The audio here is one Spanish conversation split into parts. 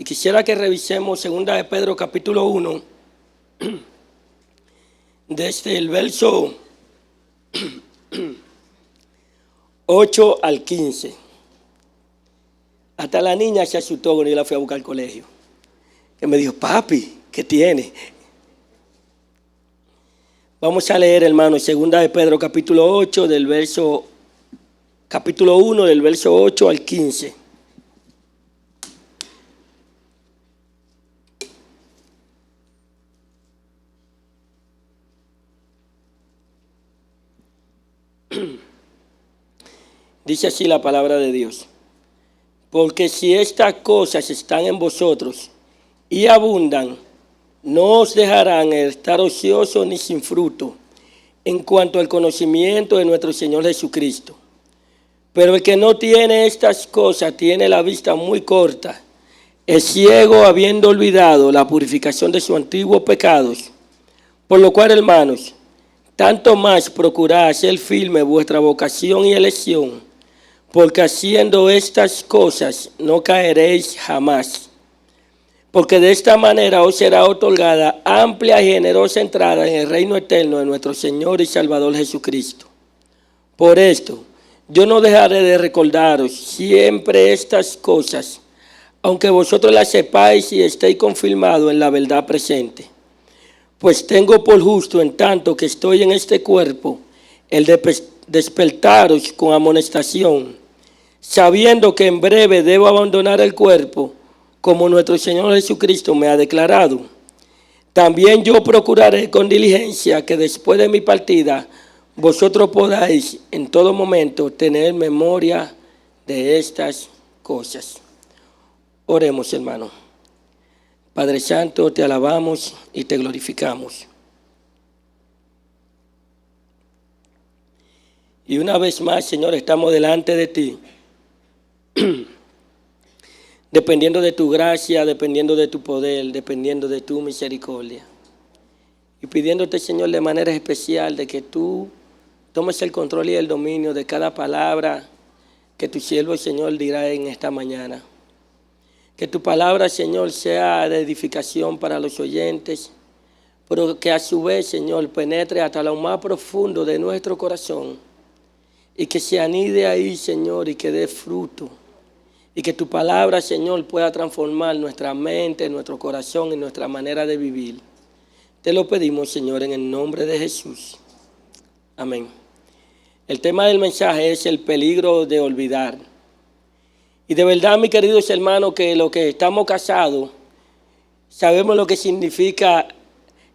Quisiera que revisemos 2 de Pedro capítulo 1, desde el verso 8 al 15. Hasta la niña se asustó cuando yo la fui a buscar al colegio. Que me dijo, papi, ¿qué tiene? Vamos a leer, hermano, 2 de Pedro capítulo 8, capítulo 1, del verso 8 al 15. Dice así la palabra de Dios. Porque si estas cosas están en vosotros y abundan, no os dejarán estar ociosos ni sin fruto en cuanto al conocimiento de nuestro Señor Jesucristo. Pero el que no tiene estas cosas tiene la vista muy corta, es ciego habiendo olvidado la purificación de sus antiguos pecados. Por lo cual, hermanos, tanto más procurad hacer firme vuestra vocación y elección, porque haciendo estas cosas no caeréis jamás. Porque de esta manera os será otorgada amplia y generosa entrada en el reino eterno de nuestro Señor y Salvador Jesucristo. Por esto, yo no dejaré de recordaros siempre estas cosas, aunque vosotros las sepáis y estéis confirmados en la verdad presente. Pues tengo por justo, en tanto que estoy en este cuerpo, el de despertaros con amonestación, sabiendo que en breve debo abandonar el cuerpo, como nuestro Señor Jesucristo me ha declarado. También yo procuraré con diligencia que después de mi partida, vosotros podáis en todo momento tener memoria de estas cosas. Oremos, hermano. Padre Santo, te alabamos y te glorificamos. Y una vez más, Señor, estamos delante de ti, dependiendo de tu gracia, dependiendo de tu poder, dependiendo de tu misericordia. Y pidiéndote, Señor, de manera especial de que tú tomes el control y el dominio de cada palabra que tu siervo, Señor, dirá en esta mañana. Que tu palabra, Señor, sea de edificación para los oyentes, pero que a su vez, Señor, penetre hasta lo más profundo de nuestro corazón y que se anide ahí, Señor, y que dé fruto. Y que tu palabra, Señor, pueda transformar nuestra mente, nuestro corazón y nuestra manera de vivir. Te lo pedimos, Señor, en el nombre de Jesús. Amén. El tema del mensaje es el peligro de olvidar. Y de verdad, mis queridos hermanos, que los que estamos casados sabemos lo que significa.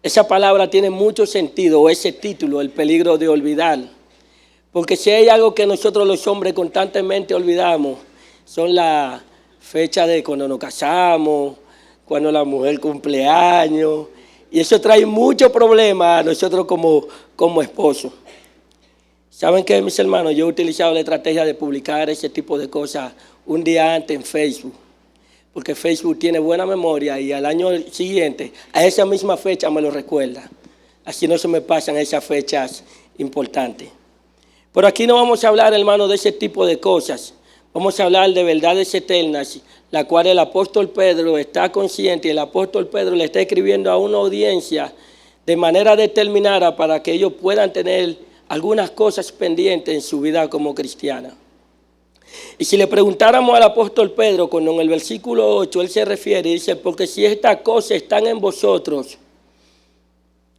Esa palabra tiene mucho sentido, ese título, el peligro de olvidar. Porque si hay algo que nosotros los hombres constantemente olvidamos, son las fechas de cuando nos casamos, cuando la mujer cumple años. Y eso trae muchos problemas a nosotros como esposos. ¿Saben qué, mis hermanos? Yo he utilizado la estrategia de publicar ese tipo de cosas un día antes en Facebook, porque Facebook tiene buena memoria y al año siguiente, a esa misma fecha me lo recuerda. Así no se me pasan esas fechas importantes. Pero aquí no vamos a hablar, hermano, de ese tipo de cosas. Vamos a hablar de verdades eternas, la cual el apóstol Pedro está consciente y el apóstol Pedro le está escribiendo a una audiencia de manera determinada para que ellos puedan tener algunas cosas pendientes en su vida como cristiana. Y si le preguntáramos al apóstol Pedro, cuando en el versículo 8 él se refiere y dice, porque si estas cosas están en vosotros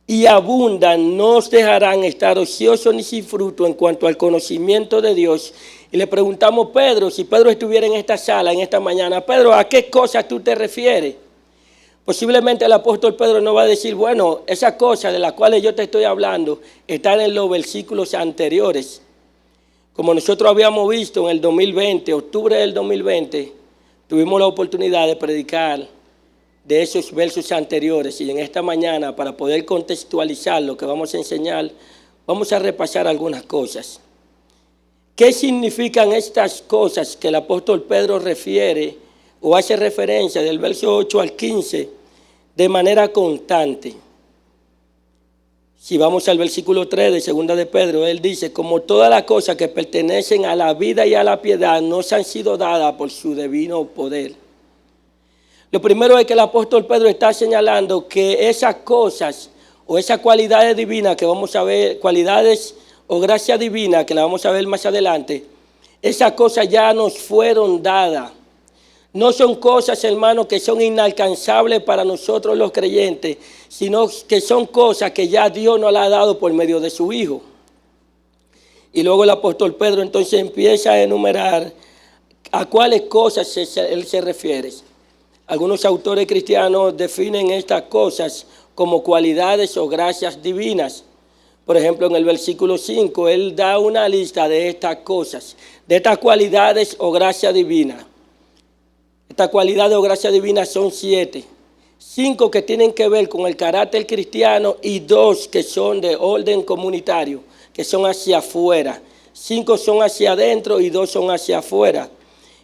y abundan, no os dejarán estar ociosos ni sin fruto en cuanto al conocimiento de Dios. Y le preguntamos, Pedro, si Pedro estuviera en esta sala, en esta mañana, Pedro, ¿a qué cosas tú te refieres? Posiblemente el apóstol Pedro no va a decir, bueno, esas cosas de las cuales yo te estoy hablando están en los versículos anteriores. Como nosotros habíamos visto en el 2020, octubre del 2020, tuvimos la oportunidad de predicar de esos versos anteriores. Y en esta mañana, para poder contextualizar lo que vamos a enseñar, vamos a repasar algunas cosas. ¿Qué significan estas cosas que el apóstol Pedro refiere o hace referencia del verso 8 al 15 de manera constante? Si vamos al versículo 3 de 2 de Pedro, él dice, como todas las cosas que pertenecen a la vida y a la piedad nos han sido dadas por su divino poder. Lo primero es que el apóstol Pedro está señalando que esas cosas o esas cualidades divinas que vamos a ver, cualidades o gracia divina que la vamos a ver más adelante, esas cosas ya nos fueron dadas. No son cosas, hermanos, que son inalcanzables para nosotros los creyentes, sino que son cosas que ya Dios nos las ha dado por medio de su Hijo. Y luego el apóstol Pedro entonces empieza a enumerar a cuáles cosas él se refiere. Algunos autores cristianos definen estas cosas como cualidades o gracias divinas. Por ejemplo, en el versículo 5, él da una lista de estas cosas, de estas cualidades o gracias divinas. Estas cualidades o gracias divinas son 7. 5 que tienen que ver con el carácter cristiano y 2 que son de orden comunitario, que son hacia afuera. 5 son hacia adentro y 2 son hacia afuera.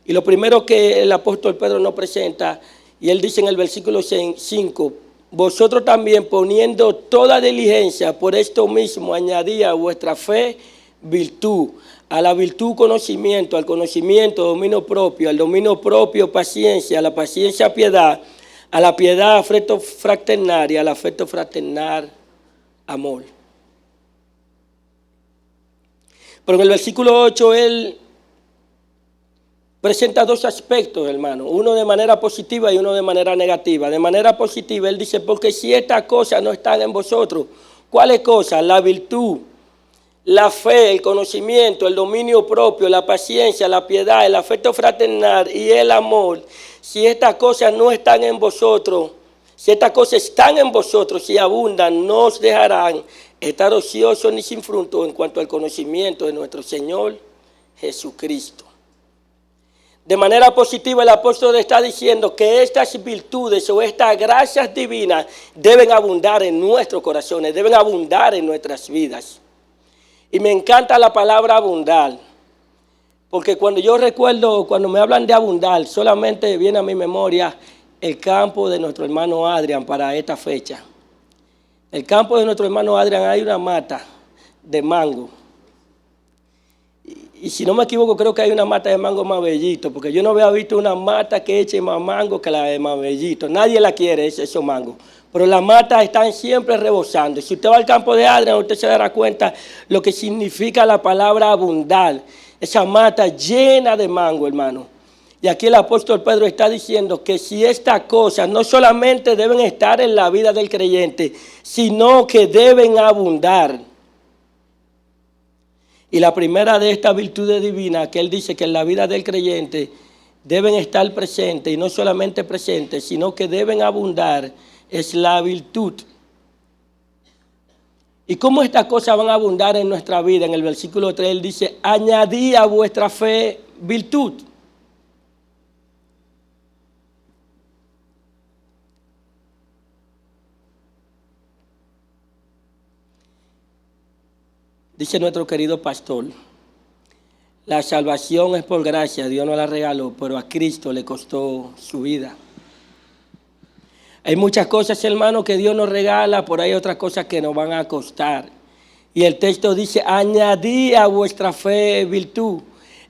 Y lo primero que el apóstol Pedro nos presenta, y él dice en el versículo 5, vosotros también poniendo toda diligencia por esto mismo, añadid a vuestra fe virtud, a la virtud conocimiento, al conocimiento dominio propio, al dominio propio paciencia, a la paciencia piedad, a la piedad afecto fraternal y al afecto fraternal amor. Pero en el versículo 8 él presenta 2 aspectos, hermano, uno de manera positiva y uno de manera negativa. De manera positiva, él dice, porque si estas cosas no están en vosotros, ¿cuáles cosas? La virtud, la fe, el conocimiento, el dominio propio, la paciencia, la piedad, el afecto fraternal y el amor. Si estas cosas no están en vosotros, si estas cosas están en vosotros y abundan, no os dejarán estar ociosos ni sin fruto en cuanto al conocimiento de nuestro Señor Jesucristo. De manera positiva, el apóstol está diciendo que estas virtudes o estas gracias divinas deben abundar en nuestros corazones, deben abundar en nuestras vidas. Y me encanta la palabra abundar, porque cuando yo recuerdo, cuando me hablan de abundar, solamente viene a mi memoria el campo de nuestro hermano Adrián para esta fecha. En el campo de nuestro hermano Adrián hay una mata de mango. Y si no me equivoco, creo que hay una mata de mango más bellito, porque yo no había visto una mata que eche más mango que la de más bellito. Nadie la quiere, esos mangos. Pero las matas están siempre rebosando. Si usted va al campo de Adrián, usted se dará cuenta lo que significa la palabra abundar. Esa mata llena de mango, hermano. Y aquí el apóstol Pedro está diciendo que si estas cosas no solamente deben estar en la vida del creyente, sino que deben abundar. Y la primera de estas virtudes divinas que él dice que en la vida del creyente deben estar presentes, y no solamente presentes, sino que deben abundar, es la virtud. ¿Y cómo estas cosas van a abundar en nuestra vida? En el versículo 3 él dice, añadid a vuestra fe virtud. Dice nuestro querido pastor, la salvación es por gracia, Dios nos la regaló, pero a Cristo le costó su vida. Hay muchas cosas, hermanos, que Dios nos regala, por ahí otras cosas que nos van a costar. Y el texto dice, añadid a vuestra fe virtud.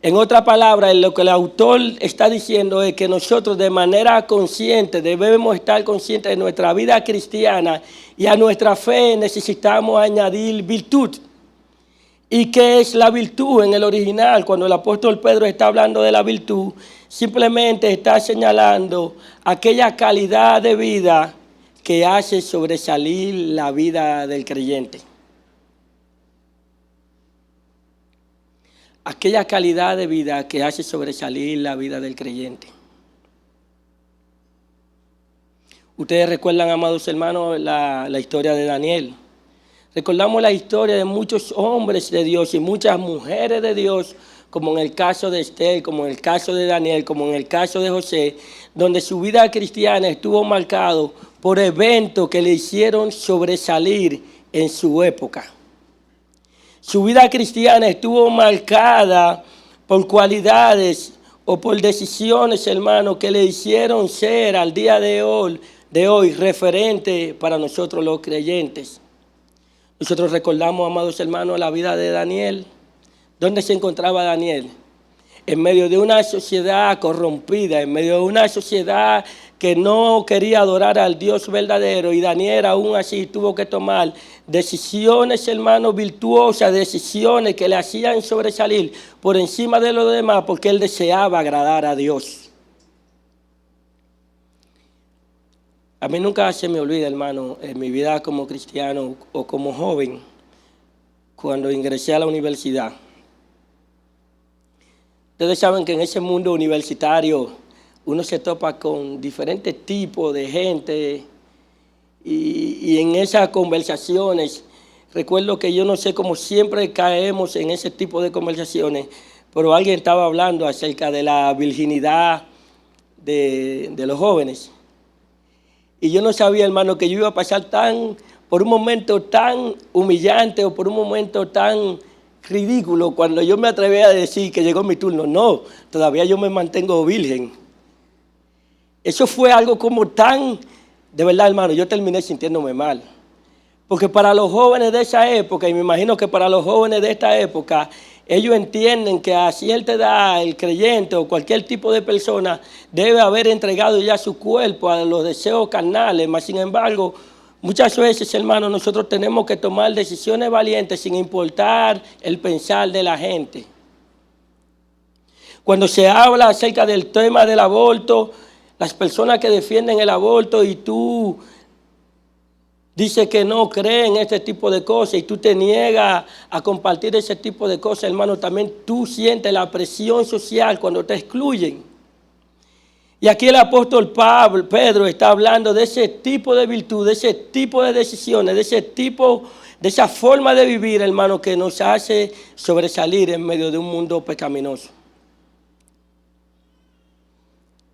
En otra palabra, lo que el autor está diciendo es que nosotros de manera consciente debemos estar conscientes de nuestra vida cristiana y a nuestra fe necesitamos añadir virtud. ¿Y qué es la virtud en el original? Cuando el apóstol Pedro está hablando de la virtud, simplemente está señalando aquella calidad de vida que hace sobresalir la vida del creyente. Aquella calidad de vida que hace sobresalir la vida del creyente. Ustedes recuerdan, amados hermanos, la historia de Daniel. Recordamos la historia de muchos hombres de Dios y muchas mujeres de Dios, como en el caso de Esther, como en el caso de Daniel, como en el caso de José, donde su vida cristiana estuvo marcado por eventos que le hicieron sobresalir en su época. Su vida cristiana estuvo marcada por cualidades o por decisiones, hermanos, que le hicieron ser al día de hoy referente para nosotros los creyentes. Nosotros recordamos, amados hermanos, la vida de Daniel. ¿Dónde se encontraba Daniel? En medio de una sociedad corrompida, en medio de una sociedad que no quería adorar al Dios verdadero, y Daniel aún así tuvo que tomar decisiones, hermano, virtuosas, decisiones que le hacían sobresalir por encima de los demás, porque él deseaba agradar a Dios. A mí nunca se me olvida, hermano, en mi vida como cristiano o como joven, cuando ingresé a la universidad. Ustedes saben que en ese mundo universitario uno se topa con diferentes tipos de gente y en esas conversaciones, recuerdo que yo no sé cómo siempre caemos en ese tipo de conversaciones, pero alguien estaba hablando acerca de la virginidad de los jóvenes. Y yo no sabía, hermano, que yo iba a pasar por un momento tan humillante o por un momento tan ridículo cuando yo me atreví a decir que llegó mi turno. No, todavía yo me mantengo virgen. Eso fue algo como de verdad, hermano, yo terminé sintiéndome mal. Porque para los jóvenes de esa época, y me imagino que para los jóvenes de esta época, ellos entienden que a cierta edad el creyente o cualquier tipo de persona debe haber entregado ya su cuerpo a los deseos carnales. Mas, sin embargo, muchas veces, hermanos, nosotros tenemos que tomar decisiones valientes sin importar el pensar de la gente. Cuando se habla acerca del tema del aborto, las personas que defienden el aborto y tú dices que no creen en este tipo de cosas y tú te niegas a compartir ese tipo de cosas, hermano, también tú sientes la presión social cuando te excluyen. Y aquí el apóstol Pedro está hablando de ese tipo de virtud, de ese tipo de decisiones, de esa forma de vivir, hermano, que nos hace sobresalir en medio de un mundo pecaminoso.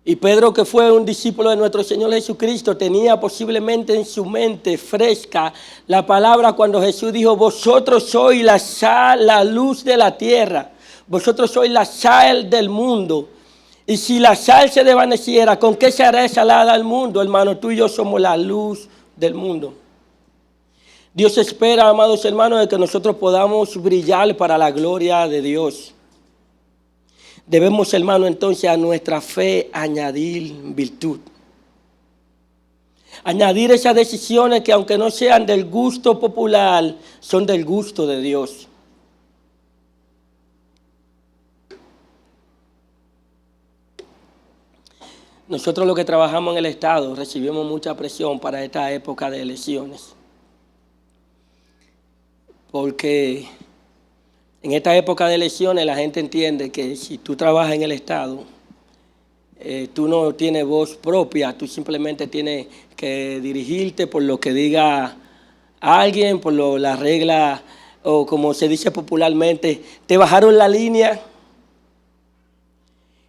Y Pedro, que fue un discípulo de nuestro Señor Jesucristo, tenía posiblemente en su mente fresca la palabra cuando Jesús dijo: vosotros sois la sal, la luz de la tierra, vosotros sois la sal del mundo. Y si la sal se desvaneciera, ¿con qué se hará salada al mundo? Hermano, tú y yo somos la luz del mundo. Dios espera, amados hermanos, de que nosotros podamos brillar para la gloria de Dios. Debemos, hermano, entonces a nuestra fe añadir virtud. Añadir esas decisiones que, aunque no sean del gusto popular, son del gusto de Dios. Nosotros los que trabajamos en el Estado recibimos mucha presión para esta época de elecciones. Porque en esta época de elecciones la gente entiende que si tú trabajas en el Estado, tú no tienes voz propia, tú simplemente tienes que dirigirte por lo que diga alguien, por la regla, o como se dice popularmente, te bajaron la línea.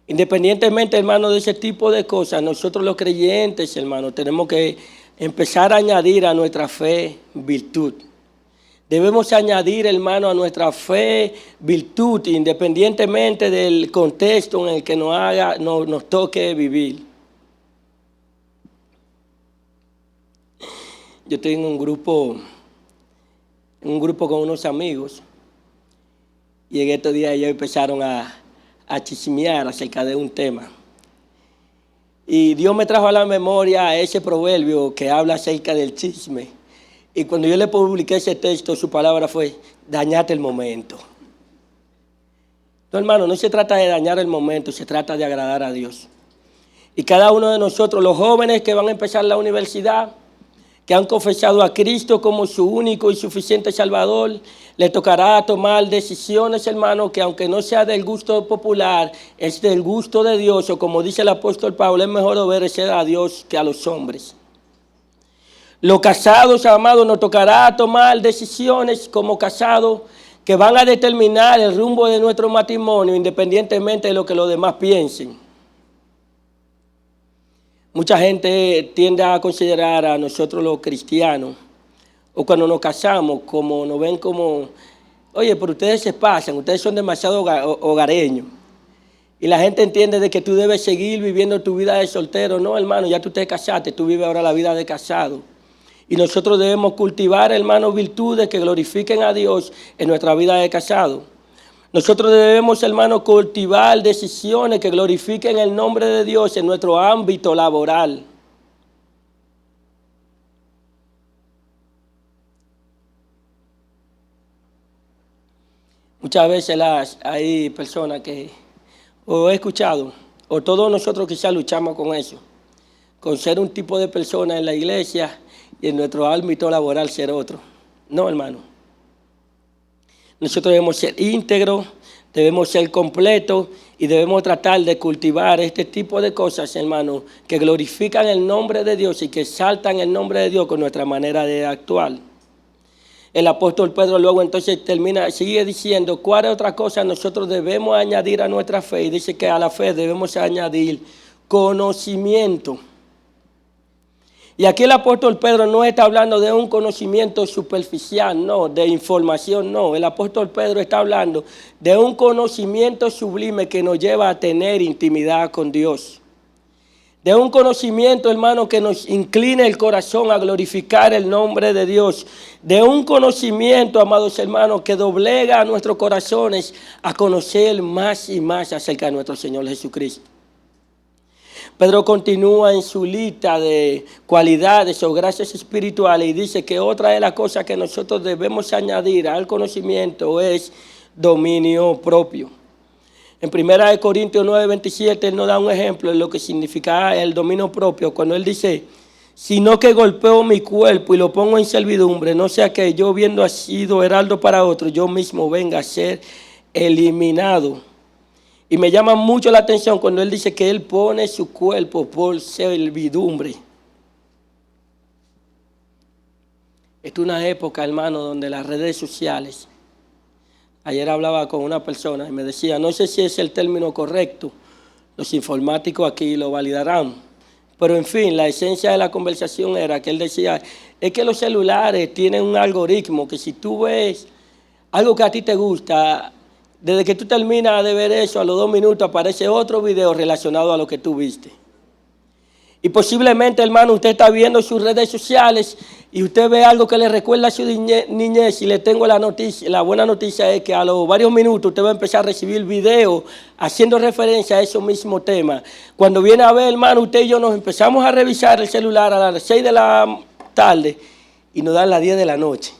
Independientemente, hermano, de ese tipo de cosas, nosotros los creyentes, hermano, tenemos que empezar a añadir a nuestra fe virtud. Debemos añadir, hermano, a nuestra fe virtud, independientemente del contexto en el que nos toque vivir. Yo tengo un grupo con unos amigos, y en estos días ellos empezaron a chismear acerca de un tema. Y Dios me trajo a la memoria ese proverbio que habla acerca del chisme. Y cuando yo le publiqué ese texto, su palabra fue: dañate el momento. No, hermano, no se trata de dañar el momento, se trata de agradar a Dios. Y cada uno de nosotros, los jóvenes que van a empezar la universidad, que han confesado a Cristo como su único y suficiente Salvador, le tocará tomar decisiones, hermano, que aunque no sea del gusto popular, es del gusto de Dios, o como dice el apóstol Pablo, es mejor obedecer a Dios que a los hombres. Los casados, amados, nos tocará tomar decisiones como casados que van a determinar el rumbo de nuestro matrimonio, independientemente de lo que los demás piensen. Mucha gente tiende a considerar a nosotros los cristianos, o cuando nos casamos, como nos ven como: oye, pero ustedes se pasan, ustedes son demasiado hogareños. Y la gente entiende de que tú debes seguir viviendo tu vida de soltero. No, hermano, ya tú te casaste, tú vives ahora la vida de casado. Y nosotros debemos cultivar, hermano, virtudes que glorifiquen a Dios en nuestra vida de casado. Nosotros debemos, hermano, cultivar decisiones que glorifiquen el nombre de Dios en nuestro ámbito laboral. Muchas veces hay personas que, o he escuchado, o todos nosotros quizás luchamos con eso, con ser un tipo de persona en la iglesia y en nuestro ámbito laboral ser otro. No, hermano. Nosotros debemos ser íntegros, debemos ser completos y debemos tratar de cultivar este tipo de cosas, hermano, que glorifican el nombre de Dios y que exaltan el nombre de Dios con nuestra manera de actuar. El apóstol Pedro luego entonces sigue diciendo cuál otra cosa nosotros debemos añadir a nuestra fe, y dice que a la fe debemos añadir conocimiento. Y aquí el apóstol Pedro no está hablando de un conocimiento superficial, no, de información, no. El apóstol Pedro está hablando de un conocimiento sublime que nos lleva a tener intimidad con Dios. De un conocimiento, hermano, que nos incline el corazón a glorificar el nombre de Dios. De un conocimiento, amados hermanos, que doblega a nuestros corazones a conocer más y más acerca de nuestro Señor Jesucristo. Pedro continúa en su lista de cualidades o gracias espirituales y dice que otra de las cosas que nosotros debemos añadir al conocimiento es dominio propio. En 1 Corintios 9:27 él nos da un ejemplo de lo que significa el dominio propio cuando él dice: sino que golpeo mi cuerpo y lo pongo en servidumbre, no sea que yo, viendo sido heraldo para otro, yo mismo venga a ser eliminado. Y me llama mucho la atención cuando él dice que él pone su cuerpo por servidumbre. Esta es una época, hermano, donde las redes sociales, ayer hablaba con una persona y me decía, no sé si es el término correcto, los informáticos aquí lo validarán, pero en fin, la esencia de la conversación era que él decía, es que los celulares tienen un algoritmo que si tú ves algo que a ti te gusta, desde que tú terminas de ver eso, a los 2 minutos aparece otro video relacionado a lo que tú viste. Y posiblemente, hermano, usted está viendo sus redes sociales y usted ve algo que le recuerda a su niñez y le tengo la noticia. La buena noticia es que a los varios minutos usted va a empezar a recibir videos haciendo referencia a esos mismos temas. Cuando viene a ver, hermano, usted y yo nos empezamos a revisar el celular a las 6 de la tarde y nos dan las 10 de la noche.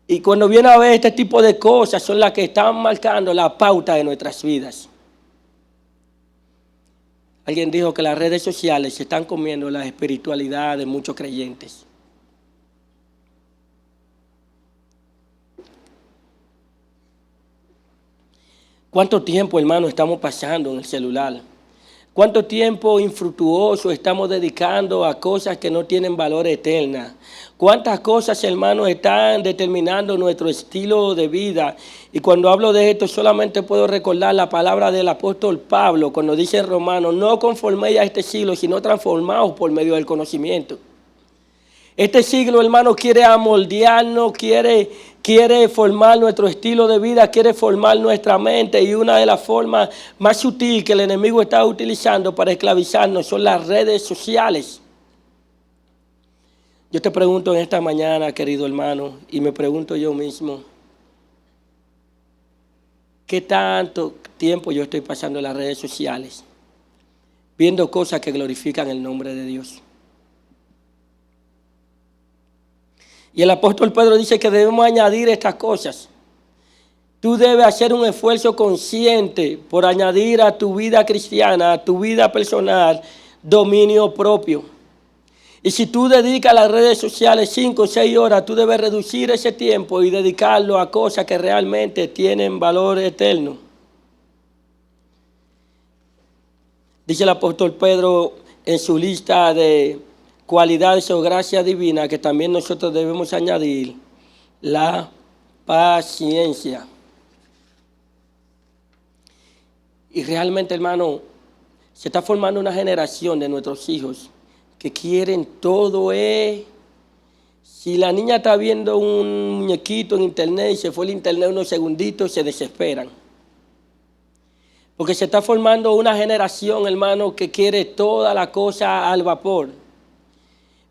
Y cuando viene a ver este tipo de cosas son las que están marcando la pauta de nuestras vidas. Alguien dijo que las redes sociales se están comiendo la espiritualidad de muchos creyentes. ¿Cuánto tiempo, hermano, estamos pasando en el celular? ¿Cuánto tiempo infructuoso estamos dedicando a cosas que no tienen valor eterno? ¿Cuántas cosas, hermanos, están determinando nuestro estilo de vida? Y cuando hablo de esto, solamente puedo recordar la palabra del apóstol Pablo, cuando dice en Romanos, no conforméis a este siglo, sino transformaos por medio del conocimiento. Este siglo, hermano, quiere amoldearnos, quiere formar nuestro estilo de vida, quiere formar nuestra mente, y una de las formas más sutiles que el enemigo está utilizando para esclavizarnos son las redes sociales. Yo te pregunto en esta mañana, querido hermano, y me pregunto yo mismo, ¿qué tanto tiempo yo estoy pasando en las redes sociales viendo cosas que glorifican el nombre de Dios? Y el apóstol Pedro dice que debemos añadir estas cosas. Tú debes hacer un esfuerzo consciente por añadir a tu vida cristiana, a tu vida personal, dominio propio. Y si tú dedicas a las redes sociales 5 o 6 horas, tú debes reducir ese tiempo y dedicarlo a cosas que realmente tienen valor eterno. Dice el apóstol Pedro en su lista de cualidades o gracia divina que también nosotros debemos añadir, la paciencia. Y realmente, hermano, se está formando una generación de nuestros hijos que quieren todo. Si la niña está viendo un muñequito en internet y se fue el internet unos segunditos, se desesperan. Porque se está formando una generación, hermano, que quiere toda la cosa al vapor.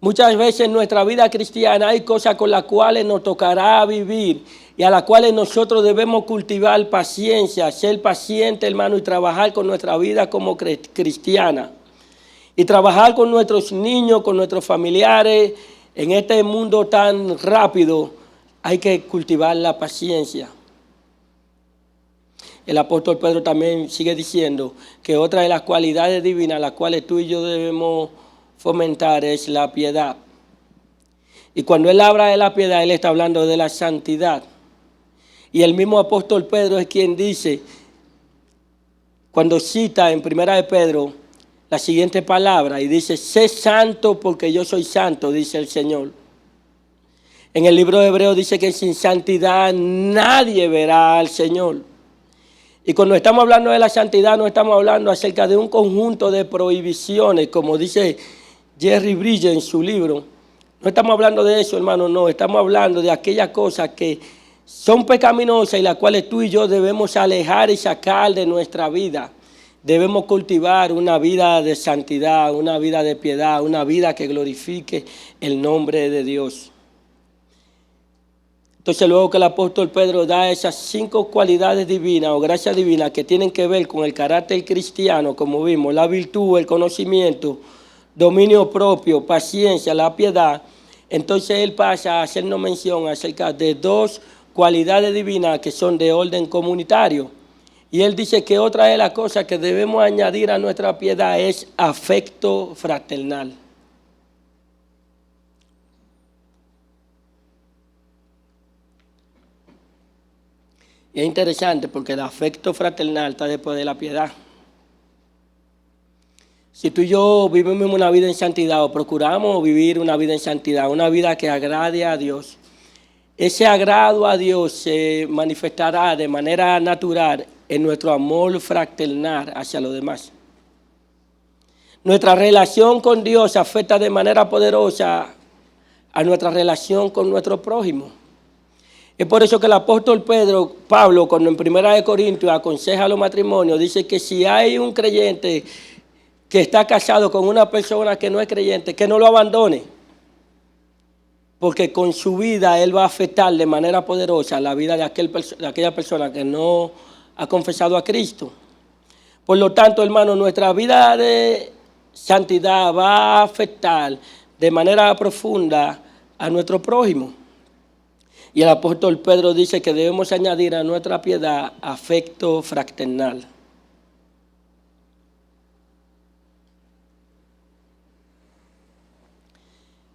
Muchas veces en nuestra vida cristiana hay cosas con las cuales nos tocará vivir y a las cuales nosotros debemos cultivar paciencia, ser pacientes, hermano, y trabajar con nuestra vida como cristiana. Y trabajar con nuestros niños, con nuestros familiares, en este mundo tan rápido, hay que cultivar la paciencia. El apóstol Pedro también sigue diciendo que otra de las cualidades divinas las cuales tú y yo debemos fomentar es la piedad. Y cuando él habla de la piedad, él está hablando de la santidad. Y el mismo apóstol Pedro es quien dice, cuando cita en Primera de Pedro la siguiente palabra, y dice, sé santo porque yo soy santo, dice el Señor. En el libro de Hebreos dice que sin santidad nadie verá al Señor. Y cuando estamos hablando de la santidad, no estamos hablando acerca de un conjunto de prohibiciones, como dice Jerry Bridges en su libro. No estamos hablando de eso, hermano, no. Estamos hablando de aquellas cosas que son pecaminosas y las cuales tú y yo debemos alejar y sacar de nuestra vida. Debemos cultivar una vida de santidad, una vida de piedad, una vida que glorifique el nombre de Dios. Entonces luego que el apóstol Pedro da esas 5 cualidades divinas o gracias divinas que tienen que ver con el carácter cristiano, como vimos, la virtud, el conocimiento, dominio propio, paciencia, la piedad, entonces él pasa a hacernos mención acerca de 2 cualidades divinas que son de orden comunitario. Y él dice que otra de las cosas que debemos añadir a nuestra piedad es afecto fraternal. Y es interesante porque el afecto fraternal está después de la piedad. Si tú y yo vivimos una vida en santidad o procuramos vivir una vida en santidad, una vida que agrade a Dios, ese agrado a Dios se manifestará de manera natural en nuestro amor fraternal hacia los demás. Nuestra relación con Dios afecta de manera poderosa a nuestra relación con nuestro prójimo. Es por eso que el apóstol Pablo, cuando en 1 Corintios aconseja a los matrimonios, dice que si hay un creyente que está casado con una persona que no es creyente, que no lo abandone, porque con su vida él va a afectar de manera poderosa la vida de aquella persona que no ha confesado a Cristo. Por lo tanto, hermano, nuestra vida de santidad va a afectar de manera profunda a nuestro prójimo. Y el apóstol Pedro dice que debemos añadir a nuestra piedad afecto fraternal.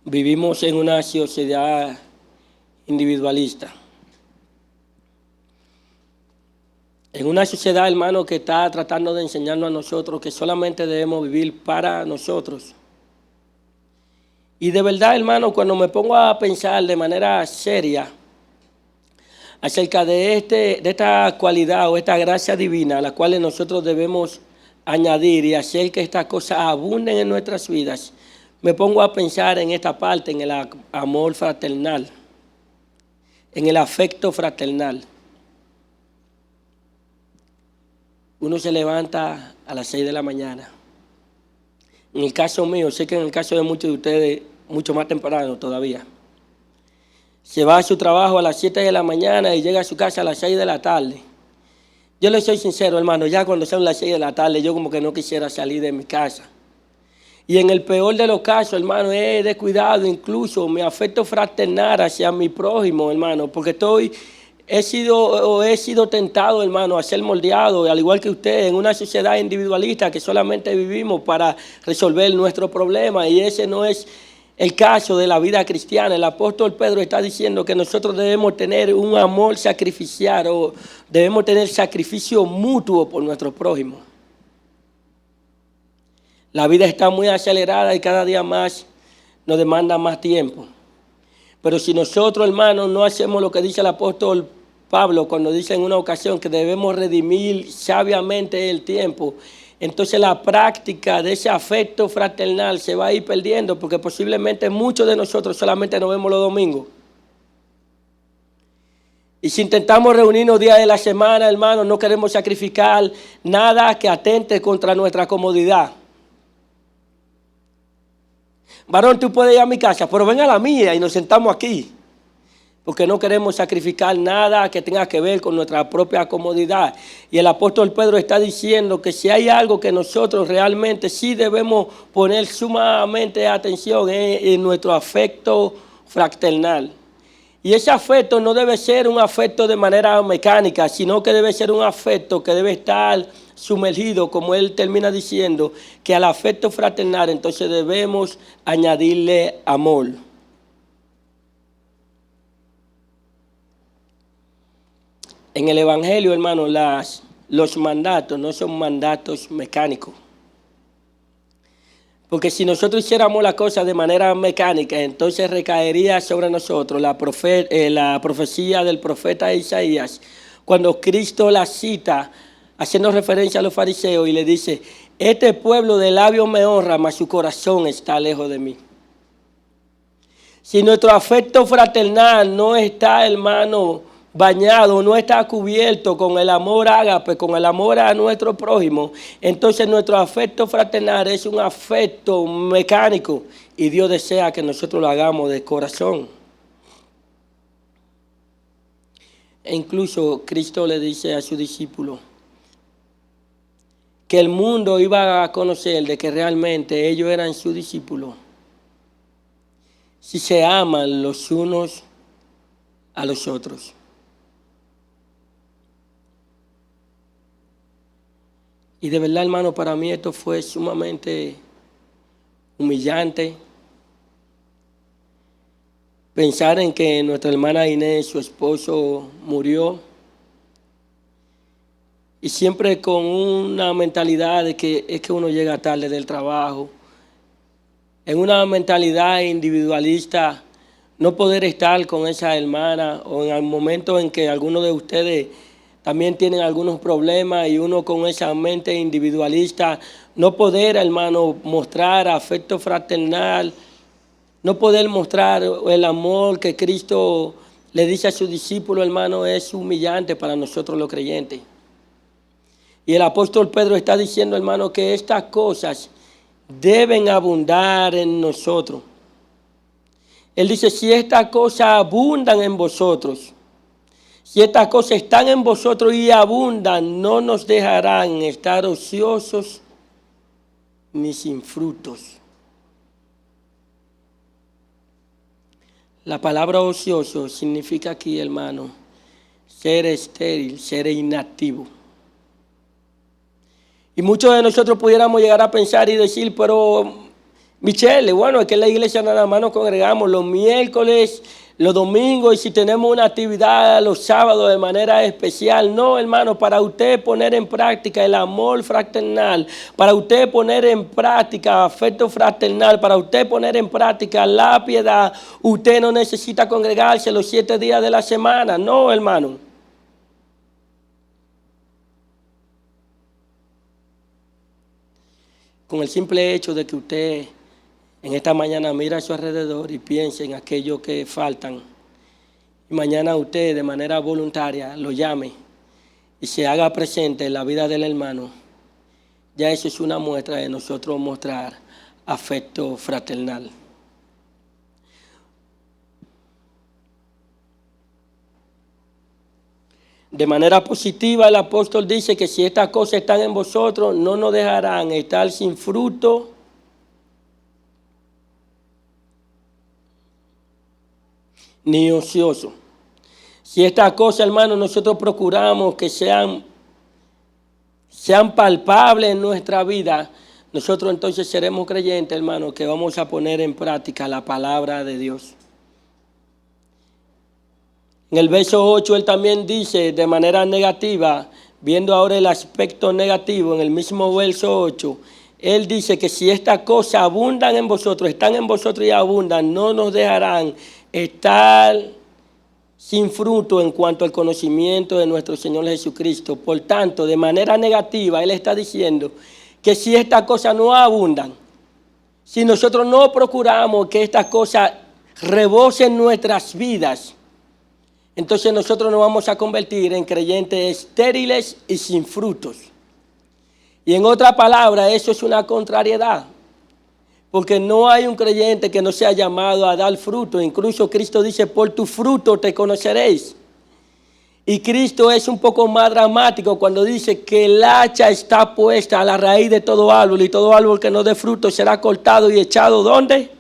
Vivimos en una sociedad individualista. En una sociedad, hermano, que está tratando de enseñarnos a nosotros que solamente debemos vivir para nosotros. Y de verdad, hermano, cuando me pongo a pensar de manera seria acerca de esta cualidad o esta gracia divina a la cual nosotros debemos añadir y hacer que estas cosas abunden en nuestras vidas, me pongo a pensar en esta parte, en el amor fraternal, en el afecto fraternal. Uno se levanta a las 6 de la mañana. En el caso mío, sé que en el caso de muchos de ustedes, mucho más temprano todavía. Se va a su trabajo a las 7 de la mañana y llega a su casa a las 6 de la tarde. Yo le soy sincero, hermano, ya cuando son las 6 de la tarde, yo como que no quisiera salir de mi casa. Y en el peor de los casos, hermano, he descuidado incluso mi afecto fraternal hacia mi prójimo, hermano, porque he sido tentado, hermano, a ser moldeado, al igual que usted, en una sociedad individualista que solamente vivimos para resolver nuestros problemas, y ese no es el caso de la vida cristiana. El apóstol Pedro está diciendo que nosotros debemos tener un amor sacrificial o debemos tener sacrificio mutuo por nuestro prójimo. La vida está muy acelerada y cada día más nos demanda más tiempo. Pero si nosotros, hermanos, no hacemos lo que dice el apóstol Pablo cuando dice en una ocasión que debemos redimir sabiamente el tiempo, entonces la práctica de ese afecto fraternal se va a ir perdiendo, porque posiblemente muchos de nosotros solamente nos vemos los domingos. Y si intentamos reunirnos días de la semana, hermanos, no queremos sacrificar nada que atente contra nuestra comodidad. Varón, tú puedes ir a mi casa, pero ven a la mía y nos sentamos aquí. Porque no queremos sacrificar nada que tenga que ver con nuestra propia comodidad. Y el apóstol Pedro está diciendo que si hay algo que nosotros realmente sí debemos poner sumamente atención en nuestro afecto fraternal. Y ese afecto no debe ser un afecto de manera mecánica, sino que debe ser un afecto que debe estar sumergido, como él termina diciendo, que al afecto fraternal entonces debemos añadirle amor. En el Evangelio, hermano, los mandatos no son mandatos mecánicos. Porque si nosotros hiciéramos la cosa de manera mecánica, entonces recaería sobre nosotros la profecía del profeta Isaías, cuando Cristo la cita, haciendo referencia a los fariseos, y le dice, este pueblo de labios me honra, mas su corazón está lejos de mí. Si nuestro afecto fraternal no está, hermano, bañado, no está cubierto con el amor ágape, con el amor a nuestro prójimo, entonces nuestro afecto fraternal es un afecto mecánico y Dios desea que nosotros lo hagamos de corazón. E incluso Cristo le dice a su discípulo que el mundo iba a conocer de que realmente ellos eran sus discípulos si se aman los unos a los otros. Y de verdad, hermano, para mí esto fue sumamente humillante. Pensar en que nuestra hermana Inés, su esposo, murió. Y siempre con una mentalidad de que es que uno llega tarde del trabajo. En una mentalidad individualista, no poder estar con esa hermana, o en el momento en que alguno de ustedes también tienen algunos problemas y uno con esa mente individualista, no poder, hermano, mostrar afecto fraternal, no poder mostrar el amor que Cristo le dice a sus discípulos, hermano, es humillante para nosotros los creyentes. Y el apóstol Pedro está diciendo, hermano, que estas cosas deben abundar en nosotros. Él dice, si estas cosas abundan en vosotros, si estas cosas están en vosotros y abundan, no nos dejarán estar ociosos ni sin frutos. La palabra ocioso significa aquí, hermano, ser estéril, ser inactivo. Y muchos de nosotros pudiéramos llegar a pensar y decir, pero Michelle, bueno, es que en la iglesia nada más nos congregamos los miércoles, los domingos, y si tenemos una actividad los sábados de manera especial. No, hermano, para usted poner en práctica el amor fraternal, para usted poner en práctica afecto fraternal, para usted poner en práctica la piedad, usted no necesita congregarse los 7 días de la semana. No, hermano. Con el simple hecho de que usted en esta mañana mira a su alrededor y piense en aquello que faltan, y mañana usted de manera voluntaria lo llame y se haga presente en la vida del hermano, ya eso es una muestra de nosotros mostrar afecto fraternal. De manera positiva, el apóstol dice que si estas cosas están en vosotros, no nos dejarán estar sin fruto ni ocioso. Si estas cosas, hermano, nosotros procuramos que sean palpables en nuestra vida, nosotros entonces seremos creyentes, hermano, que vamos a poner en práctica la palabra de Dios. En el verso 8 él también dice de manera negativa, viendo ahora el aspecto negativo, en el mismo verso 8, él dice que si estas cosas abundan en vosotros, están en vosotros y abundan, no nos dejarán estar sin fruto en cuanto al conocimiento de nuestro Señor Jesucristo. Por tanto, de manera negativa, él está diciendo que si estas cosas no abundan, si nosotros no procuramos que estas cosas rebosen nuestras vidas, entonces nosotros nos vamos a convertir en creyentes estériles y sin frutos. Y en otra palabra, eso es una contrariedad. Porque no hay un creyente que no sea llamado a dar fruto. Incluso Cristo dice, por tu fruto te conoceréis. Y Cristo es un poco más dramático cuando dice que el hacha está puesta a la raíz de todo árbol, y todo árbol que no dé fruto será cortado y echado ¿dónde?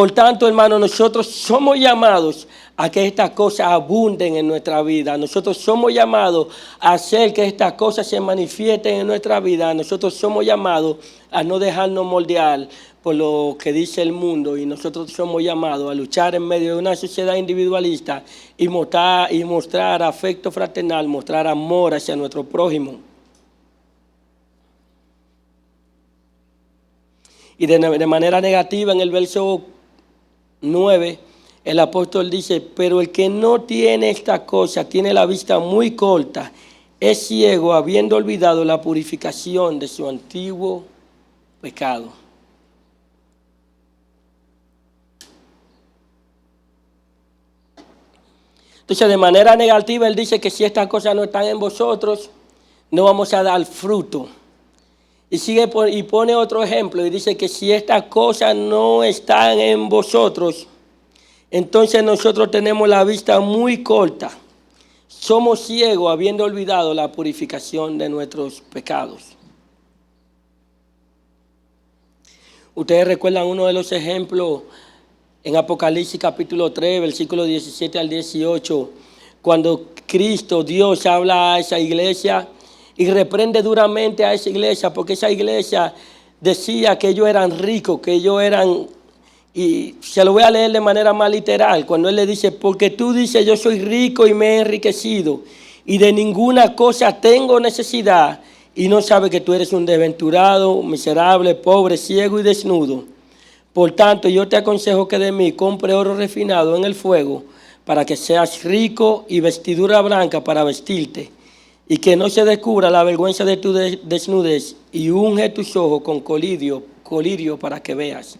Por tanto, hermanos, nosotros somos llamados a que estas cosas abunden en nuestra vida. Nosotros somos llamados a hacer que estas cosas se manifiesten en nuestra vida. Nosotros somos llamados a no dejarnos moldear por lo que dice el mundo, y nosotros somos llamados a luchar en medio de una sociedad individualista y mostrar afecto fraternal, mostrar amor hacia nuestro prójimo. Y de manera negativa, en el verso 9, el apóstol dice: pero el que no tiene esta cosa tiene la vista muy corta, es ciego, habiendo olvidado la purificación de su antiguo pecado. Entonces, de manera negativa, él dice que si estas cosas no están en vosotros, no vamos a dar fruto. Y sigue y pone otro ejemplo y dice que si estas cosas no están en vosotros, entonces nosotros tenemos la vista muy corta. Somos ciegos, habiendo olvidado la purificación de nuestros pecados. Ustedes recuerdan uno de los ejemplos en Apocalipsis capítulo 3, versículos 17 al 18, cuando Cristo, Dios, habla a esa iglesia y reprende duramente a esa iglesia, porque esa iglesia decía que ellos eran ricos, que ellos eran, y se lo voy a leer de manera más literal, cuando él le dice: porque tú dices, yo soy rico y me he enriquecido, y de ninguna cosa tengo necesidad, y no sabes que tú eres un desventurado, miserable, pobre, ciego y desnudo. Por tanto, yo te aconsejo que de mí compre oro refinado en el fuego, para que seas rico, y vestidura blanca para vestirte, y que no se descubra la vergüenza de tu desnudez, y unge tus ojos con colirio para que veas.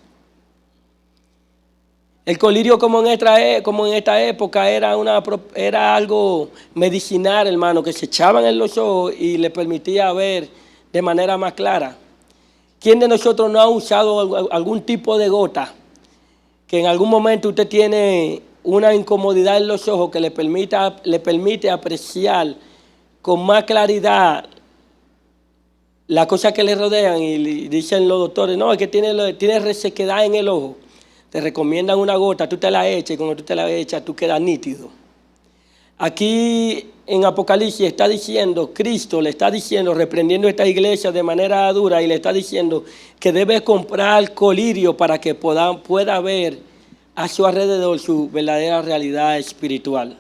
El colirio, como en esta época, era algo medicinal, hermano, que se echaban en los ojos y le permitía ver de manera más clara. ¿Quién de nosotros no ha usado algún tipo de gota que en algún momento usted tiene una incomodidad en los ojos que le permite apreciar con más claridad las cosas que le rodean? Y dicen los doctores: no, es que tiene resequedad en el ojo. Te recomiendan una gota, tú te la echas, y cuando tú te la echas, tú quedas nítido. Aquí en Apocalipsis está diciendo, Cristo le está diciendo, reprendiendo a esta iglesia de manera dura, y le está diciendo que debe comprar colirio para que pueda ver a su alrededor su verdadera realidad espiritual.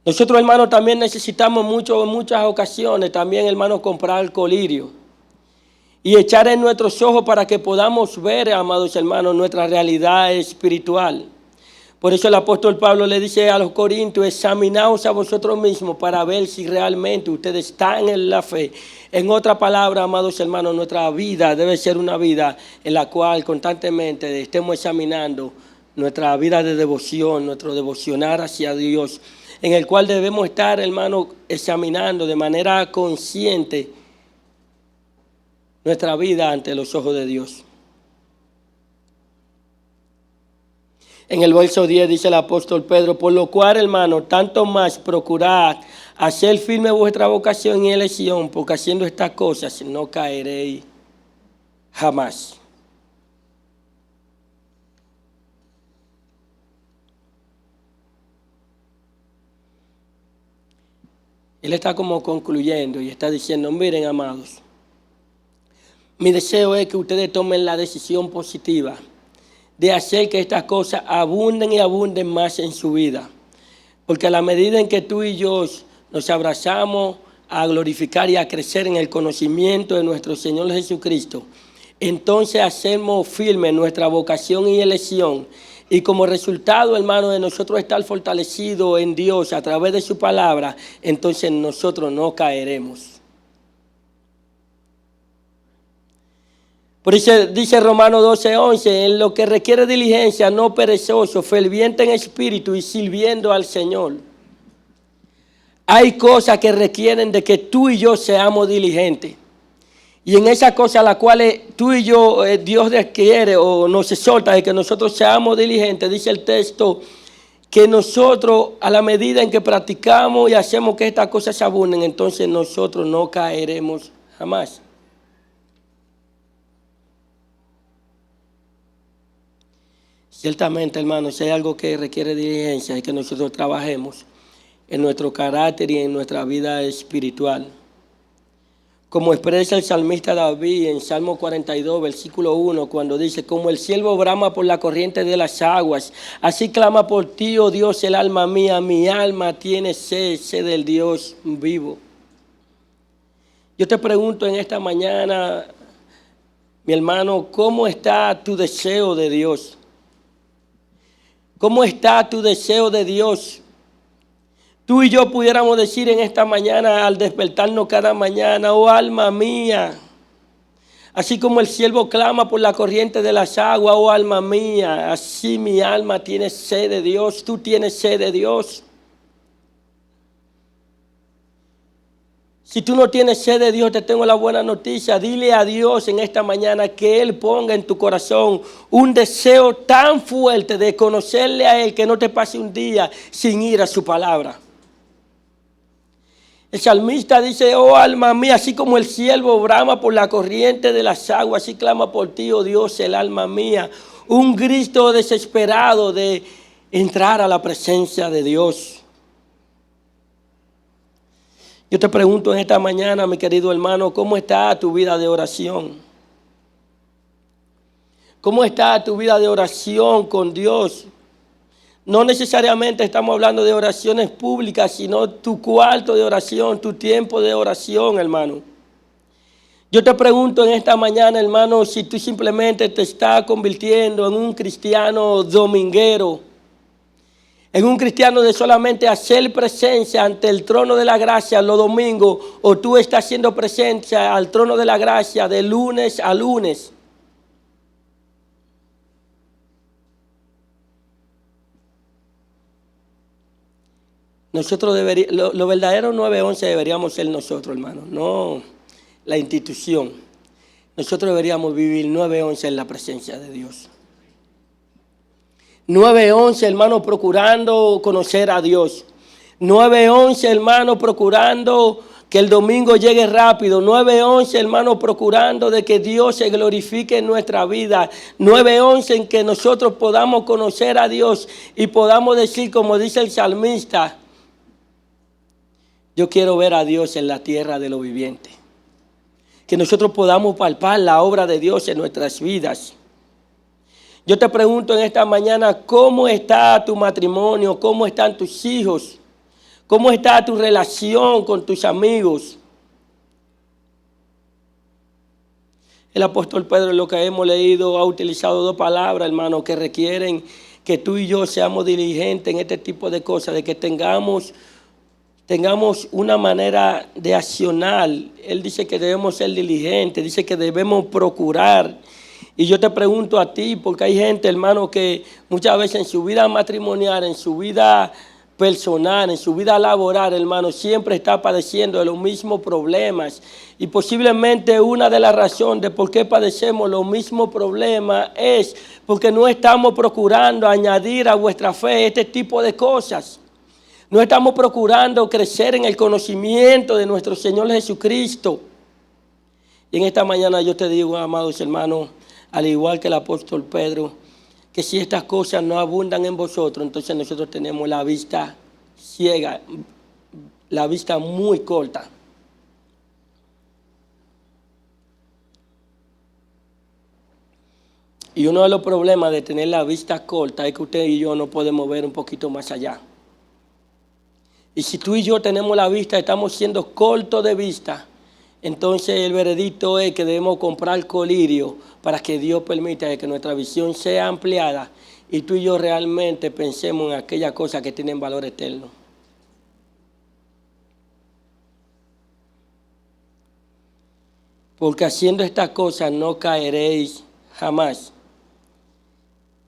Nosotros, hermanos, también necesitamos en muchas ocasiones, también, hermanos, comprar colirio y echar en nuestros ojos para que podamos ver, amados hermanos, nuestra realidad espiritual. Por eso el apóstol Pablo le dice a los corintios: examinaos a vosotros mismos para ver si realmente ustedes están en la fe. En otra palabra, amados hermanos, nuestra vida debe ser una vida en la cual constantemente estemos examinando nuestra vida de devoción, nuestro devocionar hacia Dios, en el cual debemos estar, hermanos, examinando de manera consciente nuestra vida ante los ojos de Dios. En el verso 10 dice el apóstol Pedro: por lo cual, hermano, tanto más procurad hacer firme vuestra vocación y elección, porque haciendo estas cosas no caeréis jamás. Él está como concluyendo y está diciendo: miren, amados, mi deseo es que ustedes tomen la decisión positiva de hacer que estas cosas abunden y abunden más en su vida. Porque a la medida en que tú y yo nos abrazamos a glorificar y a crecer en el conocimiento de nuestro Señor Jesucristo, entonces hacemos firme nuestra vocación y elección. Y como resultado, hermano, de nosotros estar fortalecidos en Dios a través de su palabra, entonces nosotros no caeremos. Por eso dice Romanos 12:11, en lo que requiere diligencia, no perezoso, ferviente en espíritu y sirviendo al Señor. Hay cosas que requieren de que tú y yo seamos diligentes. Y en esas cosas a las cuales tú y yo, Dios requiere o nos exhorta de que nosotros seamos diligentes, dice el texto, que nosotros, a la medida en que practicamos y hacemos que estas cosas se abunden, entonces nosotros no caeremos jamás. Ciertamente, hermanos, si hay algo que requiere diligencia es que nosotros trabajemos en nuestro carácter y en nuestra vida espiritual. Como expresa el salmista David en Salmo 42, versículo 1, cuando dice: como el ciervo brama por la corriente de las aguas, así clama por ti, oh Dios, el alma mía. Mi alma tiene sed, sed del Dios vivo. Yo te pregunto en esta mañana, mi hermano, ¿cómo está tu deseo de Dios? ¿Cómo está tu deseo de Dios? Tú y yo pudiéramos decir en esta mañana, al despertarnos cada mañana: oh alma mía, así como el ciervo clama por la corriente de las aguas, oh alma mía, así mi alma tiene sed de Dios. Tú tienes sed de Dios. Si tú no tienes sed de Dios, te tengo la buena noticia. Dile a Dios en esta mañana que Él ponga en tu corazón un deseo tan fuerte de conocerle a Él que no te pase un día sin ir a su palabra. El salmista dice: oh alma mía, así como el ciervo brama por la corriente de las aguas, así clama por ti, oh Dios, el alma mía. Un grito desesperado de entrar a la presencia de Dios. Yo te pregunto en esta mañana, mi querido hermano, ¿cómo está tu vida de oración? ¿Cómo está tu vida de oración con Dios? No necesariamente estamos hablando de oraciones públicas, sino tu cuarto de oración, tu tiempo de oración, hermano. Yo te pregunto en esta mañana, hermano, si tú simplemente te estás convirtiendo en un cristiano dominguero, en un cristiano de solamente hacer presencia ante el trono de la gracia los domingos, o tú estás haciendo presencia al trono de la gracia de lunes a lunes. Nosotros deberíamos, lo verdadero 911 deberíamos ser nosotros, hermano, no la institución. Nosotros deberíamos vivir 911 en la presencia de Dios. 911, hermano, procurando conocer a Dios. 911, hermano, procurando que el domingo llegue rápido. 911, hermano, procurando de que Dios se glorifique en nuestra vida. 911, en que nosotros podamos conocer a Dios y podamos decir, como dice el salmista: yo quiero ver a Dios en la tierra de los vivientes. Que nosotros podamos palpar la obra de Dios en nuestras vidas. Yo te pregunto en esta mañana, ¿cómo está tu matrimonio? ¿Cómo están tus hijos? ¿Cómo está tu relación con tus amigos? El apóstol Pedro, en lo que hemos leído, ha utilizado dos palabras, hermano, que requieren que tú y yo seamos diligentes en este tipo de cosas, de que tengamos una manera de accionar. Él dice que debemos ser diligentes, dice que debemos procurar. Y yo te pregunto a ti, porque hay gente, hermano, que muchas veces en su vida matrimonial, en su vida personal, en su vida laboral, hermano, siempre está padeciendo de los mismos problemas. Y posiblemente una de las razones de por qué padecemos los mismos problemas es porque no estamos procurando añadir a vuestra fe este tipo de cosas. No estamos procurando crecer en el conocimiento de nuestro Señor Jesucristo. Y en esta mañana yo te digo, amados hermanos, al igual que el apóstol Pedro, que si estas cosas no abundan en vosotros, entonces nosotros tenemos la vista ciega, la vista muy corta. Y uno de los problemas de tener la vista corta es que usted y yo no podemos ver un poquito más allá. Y si tú y yo tenemos la vista, estamos siendo cortos de vista, entonces el veredicto es que debemos comprar colirio para que Dios permita que nuestra visión sea ampliada y tú y yo realmente pensemos en aquellas cosas que tienen valor eterno. Porque haciendo estas cosas no caeréis jamás.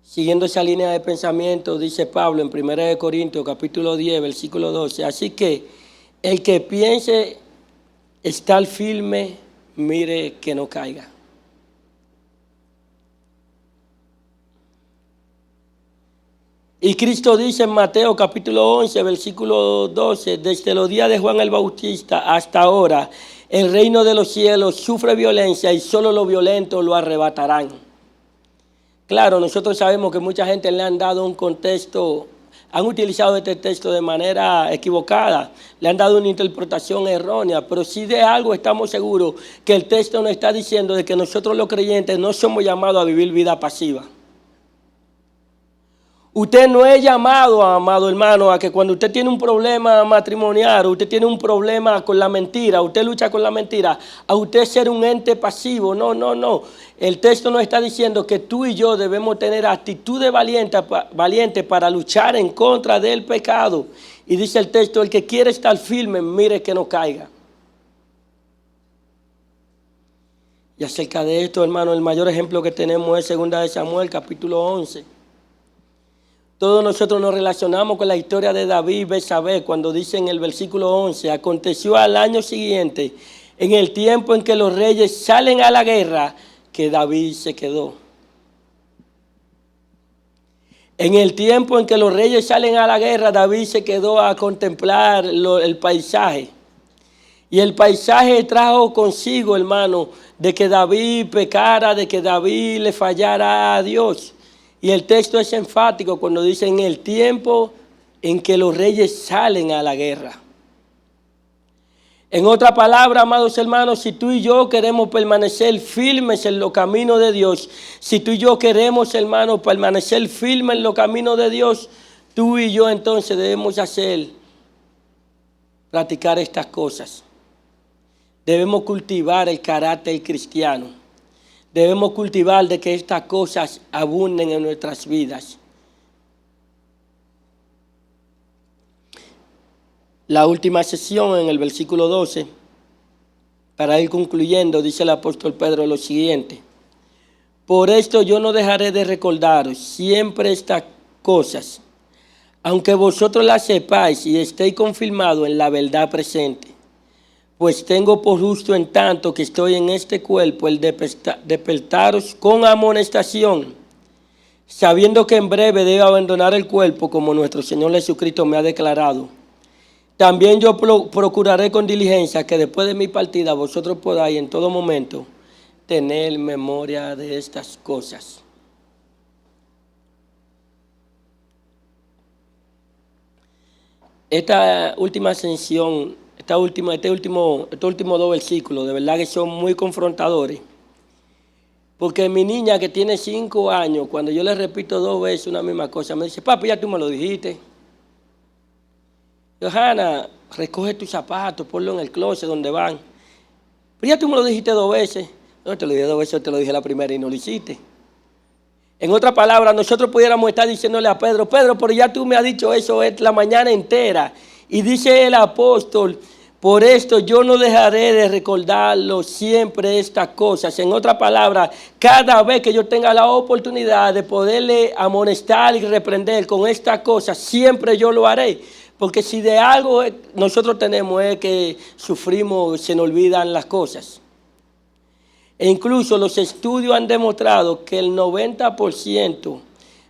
Siguiendo esa línea de pensamiento, dice Pablo en 1 Corintios capítulo 10, versículo 12. Así que el que piense estar firme, mire que no caiga. Y Cristo dice en Mateo capítulo 11, versículo 12, desde los días de Juan el Bautista hasta ahora, el reino de los cielos sufre violencia y solo los violentos lo arrebatarán. Claro, nosotros sabemos que mucha gente le han dado un contexto, han utilizado este texto de manera equivocada, le han dado una interpretación errónea, pero sí de algo estamos seguros, que el texto nos está diciendo de que nosotros los creyentes no somos llamados a vivir vida pasiva. Usted no es llamado, amado hermano, a que cuando usted tiene un problema matrimonial, usted tiene un problema con la mentira, usted lucha con la mentira, a usted ser un ente pasivo. No, no, no. El texto nos está diciendo que tú y yo debemos tener actitudes valientes para luchar en contra del pecado. Y dice el texto, el que quiere estar firme, mire que no caiga. Y acerca de esto, hermano, el mayor ejemplo que tenemos es 2 de Samuel, capítulo 11. Todos nosotros nos relacionamos con la historia de David y Betsabé cuando dice en el versículo 11, aconteció al año siguiente, en el tiempo en que los reyes salen a la guerra, que David se quedó. En el tiempo en que los reyes salen a la guerra, David se quedó a contemplar el paisaje. Y el paisaje trajo consigo, hermano, de que David pecara, de que David le fallara a Dios. Y el texto es enfático cuando dice en el tiempo en que los reyes salen a la guerra. En otra palabra, amados hermanos, si tú y yo queremos permanecer firmes en los caminos de Dios, si tú y yo queremos, hermanos, permanecer firmes en los caminos de Dios, tú y yo entonces debemos practicar estas cosas. Debemos cultivar el carácter cristiano. Debemos cultivar de que estas cosas abunden en nuestras vidas. La última sesión en el versículo 12, para ir concluyendo, dice el apóstol Pedro lo siguiente. Por esto yo no dejaré de recordaros siempre estas cosas, aunque vosotros las sepáis y estéis confirmados en la verdad presente. Pues tengo por justo en tanto que estoy en este cuerpo el despertaros con amonestación, sabiendo que en breve debo abandonar el cuerpo como nuestro Señor Jesucristo me ha declarado. También yo procuraré con diligencia que después de mi partida vosotros podáis en todo momento tener memoria de estas cosas. Esta última ascensión, estos últimos dos versículos, de verdad que son muy confrontadores. Porque mi niña que tiene 5 años, cuando yo le repito 2 veces una misma cosa, me dice, papi, ya tú me lo dijiste. Yo, Hanna, recoge tus zapatos, ponlo en el closet donde van. Pero ya tú me lo dijiste 2 veces. No, te lo dije 2 veces, te lo dije la primera y no lo hiciste. En otras palabras, nosotros pudiéramos estar diciéndole a Pedro, pero ya tú me has dicho eso la mañana entera. Y dice el apóstol, por esto yo no dejaré de recordarlo siempre estas cosas. En otras palabras, cada vez que yo tenga la oportunidad de poderle amonestar y reprender con estas cosas, siempre yo lo haré. Porque si de algo nosotros tenemos es que sufrimos, se nos olvidan las cosas. E incluso los estudios han demostrado que el 90%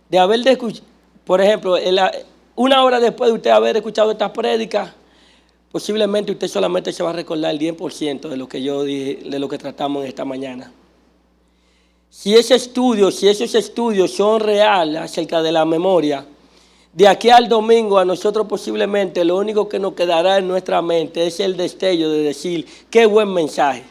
de haber escuchado, por ejemplo, 1 hora después de usted haber escuchado estas prédicas, posiblemente usted solamente se va a recordar el 10% de lo que yo dije, de lo que tratamos en esta mañana. Si esos estudios son reales acerca de la memoria, de aquí al domingo a nosotros posiblemente lo único que nos quedará en nuestra mente es el destello de decir, qué buen mensaje.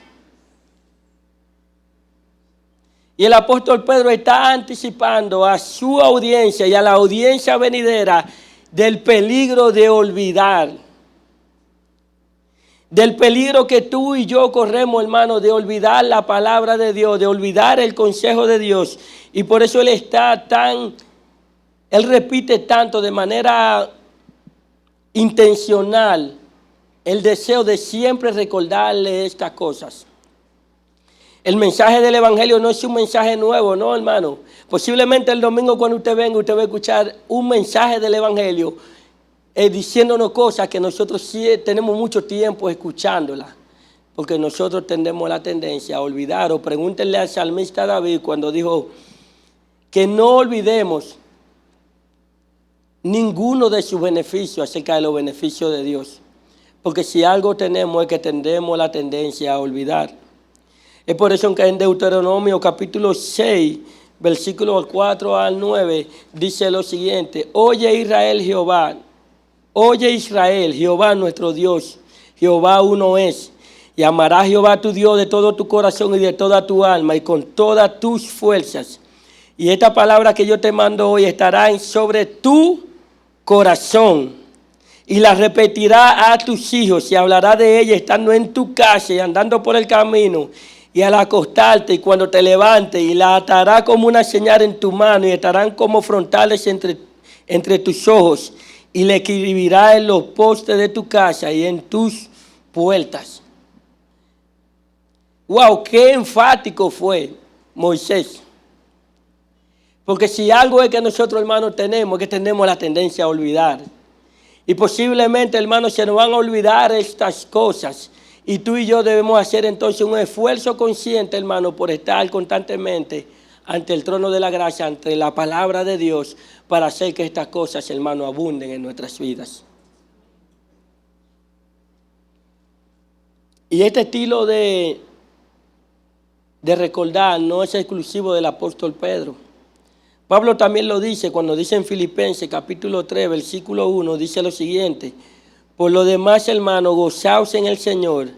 Y el apóstol Pedro está anticipando a su audiencia y a la audiencia venidera del peligro de olvidar. Del peligro que tú y yo corremos, hermano, de olvidar la palabra de Dios, de olvidar el consejo de Dios. Y por eso él repite tanto de manera intencional el deseo de siempre recordarle estas cosas. El mensaje del evangelio no es un mensaje nuevo, no, hermano. Posiblemente el domingo cuando usted venga, usted va a escuchar un mensaje del evangelio diciéndonos cosas que nosotros sí tenemos mucho tiempo escuchándolas. Porque nosotros tenemos la tendencia a olvidar. O pregúntenle al salmista David cuando dijo que no olvidemos ninguno de sus beneficios acerca de los beneficios de Dios. Porque si algo tenemos es que tendemos la tendencia a olvidar. Es por eso que en Deuteronomio capítulo 6, versículos 4 al 9, dice lo siguiente: oye Israel, Jehová nuestro Dios, Jehová uno es. Y amarás a Jehová tu Dios de todo tu corazón y de toda tu alma y con todas tus fuerzas. Y esta palabra que yo te mando hoy estará sobre tu corazón. Y la repetirá a tus hijos y hablará de ella estando en tu casa y andando por el camino y al acostarte y cuando te levantes, y la atará como una señal en tu mano y estarán como frontales entre tus ojos, y le escribirá en los postes de tu casa y en tus puertas. Wow, qué enfático fue Moisés. Porque si algo es que nosotros, hermanos, tenemos, es que tenemos la tendencia a olvidar. Y posiblemente, hermanos, se nos van a olvidar estas cosas. Y tú y yo debemos hacer entonces un esfuerzo consciente, hermano, por estar constantemente ante el trono de la gracia, ante la palabra de Dios, para hacer que estas cosas, hermano, abunden en nuestras vidas. Y este estilo de recordar no es exclusivo del apóstol Pedro. Pablo también lo dice cuando dice en Filipenses capítulo 3, versículo 1, dice lo siguiente: por lo demás, hermano, gozaos en el Señor.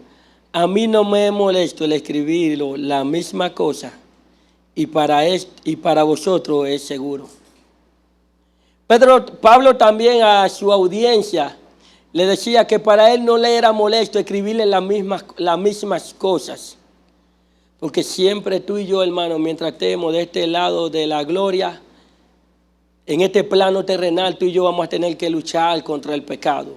A mí no me molesto el escribirlo la misma cosa, y para vosotros es seguro. Pablo también a su audiencia le decía que para él no le era molesto escribirle las mismas cosas. Porque siempre tú y yo, hermano, mientras estemos de este lado de la gloria, en este plano terrenal, tú y yo vamos a tener que luchar contra el pecado.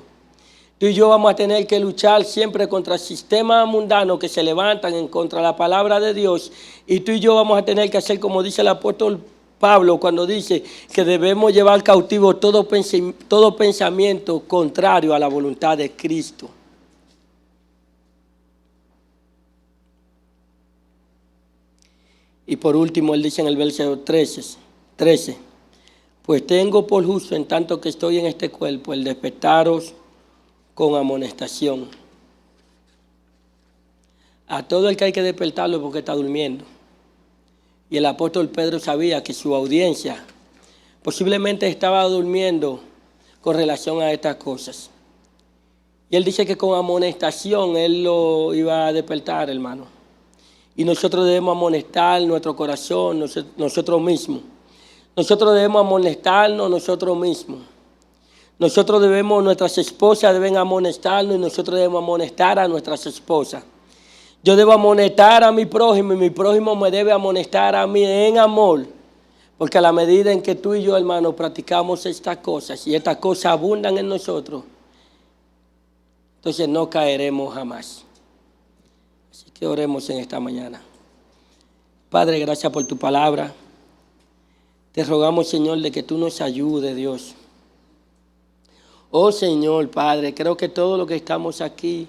Tú y yo vamos a tener que luchar siempre contra sistemas mundanos que se levantan en contra de la palabra de Dios. Y tú y yo vamos a tener que hacer como dice el apóstol Pablo cuando dice que debemos llevar cautivo todo pensamiento contrario a la voluntad de Cristo. Y por último, él dice en el versículo 13, pues tengo por justo, en tanto que estoy en este cuerpo, el despertaros con amonestación. A todo el que hay que despertarlo porque está durmiendo. Y el apóstol Pedro sabía que su audiencia posiblemente estaba durmiendo con relación a estas cosas. Y él dice que con amonestación él lo iba a despertar, hermano. Y nosotros debemos amonestar nuestro corazón, nosotros mismos. Nosotros debemos amonestarnos nosotros mismos. Nuestras esposas deben amonestarnos y nosotros debemos amonestar a nuestras esposas. Yo debo amonestar a mi prójimo y mi prójimo me debe amonestar a mí en amor. Porque a la medida en que tú y yo, hermano, practicamos estas cosas y estas cosas abundan en nosotros, entonces no caeremos jamás. Así que oremos en esta mañana. Padre, gracias por tu palabra. Te rogamos, Señor, de que tú nos ayudes, Dios. Oh, Señor, Padre, creo que todos los que estamos aquí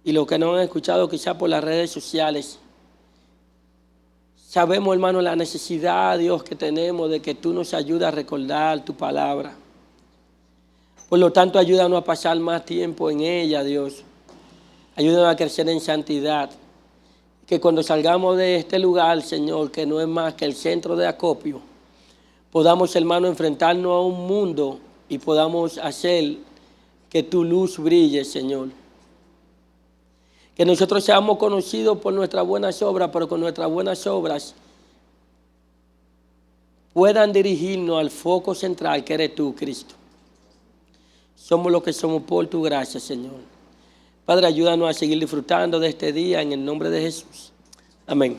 y los que no han escuchado quizás por las redes sociales, sabemos, hermano, la necesidad, Dios, que tenemos de que tú nos ayudes a recordar tu palabra. Por lo tanto, ayúdanos a pasar más tiempo en ella, Dios. Ayúdanos a crecer en santidad. Que cuando salgamos de este lugar, Señor, que no es más que el centro de acopio, podamos, hermano, enfrentarnos a un mundo y podamos hacer que tu luz brille, Señor. Que nosotros seamos conocidos por nuestras buenas obras, pero con nuestras buenas obras puedan dirigirnos al foco central que eres tú, Cristo. Somos lo que somos por tu gracia, Señor. Padre, ayúdanos a seguir disfrutando de este día en el nombre de Jesús. Amén.